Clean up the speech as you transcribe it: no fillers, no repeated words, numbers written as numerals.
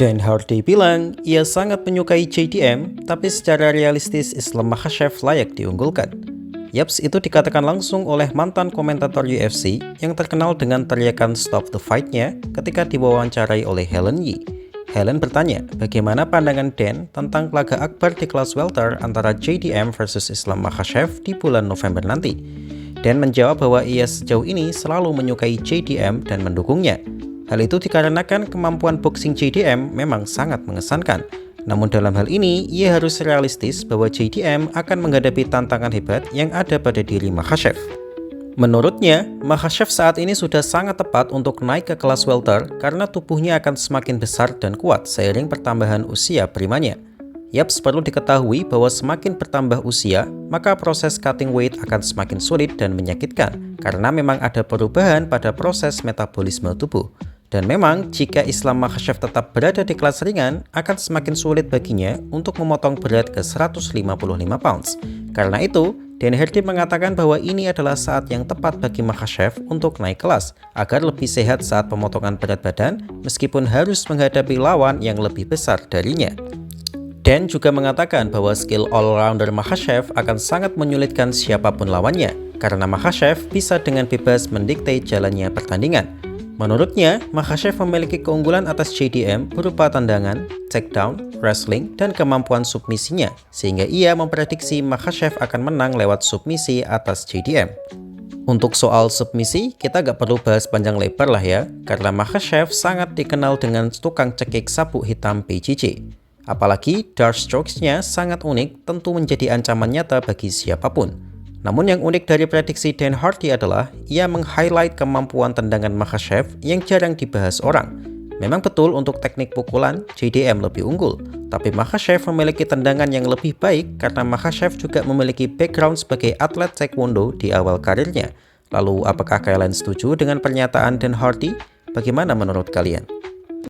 Dan Hardy bilang ia sangat menyukai JDM, tapi secara realistis Islam Makhachev layak diunggulkan. Yaps, itu dikatakan langsung oleh mantan komentator UFC yang terkenal dengan teriakan "Stop the Fight"-nya ketika diwawancarai oleh Helen Yi. Helen bertanya bagaimana pandangan Dan tentang laga akbar di kelas welter antara JDM versus Islam Makhachev di bulan November nanti. Dan menjawab bahwa ia sejauh ini selalu menyukai JDM dan mendukungnya. Hal itu dikarenakan kemampuan boxing JDM memang sangat mengesankan. Namun dalam hal ini, ia harus realistis bahwa JDM akan menghadapi tantangan hebat yang ada pada diri Makhachev. Menurutnya, Makhachev saat ini sudah sangat tepat untuk naik ke kelas welter karena tubuhnya akan semakin besar dan kuat seiring pertambahan usia primanya. Yaps, perlu diketahui bahwa semakin bertambah usia, maka proses cutting weight akan semakin sulit dan menyakitkan karena memang ada perubahan pada proses metabolisme tubuh. Dan memang, jika Islam Makhachev tetap berada di kelas ringan, akan semakin sulit baginya untuk memotong berat ke 155 pounds. Karena itu, Dan Hardy mengatakan bahwa ini adalah saat yang tepat bagi Makhachev untuk naik kelas, agar lebih sehat saat pemotongan berat badan, meskipun harus menghadapi lawan yang lebih besar darinya. Dan juga mengatakan bahwa skill all-rounder Makhachev akan sangat menyulitkan siapapun lawannya, karena Makhachev bisa dengan bebas mendikte jalannya pertandingan. Menurutnya, Makhachev memiliki keunggulan atas JDM berupa tendangan, takedown, wrestling, dan kemampuan submisinya, sehingga ia memprediksi Makhachev akan menang lewat submisi atas JDM. Untuk soal submisi, kita gak perlu bahas panjang lebar lah ya, karena Makhachev sangat dikenal dengan tukang cekik sabuk hitam PJJ. Apalagi dark strokes-nya sangat unik, tentu menjadi ancaman nyata bagi siapapun. Namun yang unik dari prediksi Dan Hardy adalah ia meng-highlight kemampuan tendangan Makhachev yang jarang dibahas orang. Memang betul untuk teknik pukulan, JDM lebih unggul, tapi Makhachev memiliki tendangan yang lebih baik karena Makhachev juga memiliki background sebagai atlet taekwondo di awal karirnya. Lalu apakah kalian setuju dengan pernyataan Dan Hardy? Bagaimana menurut kalian?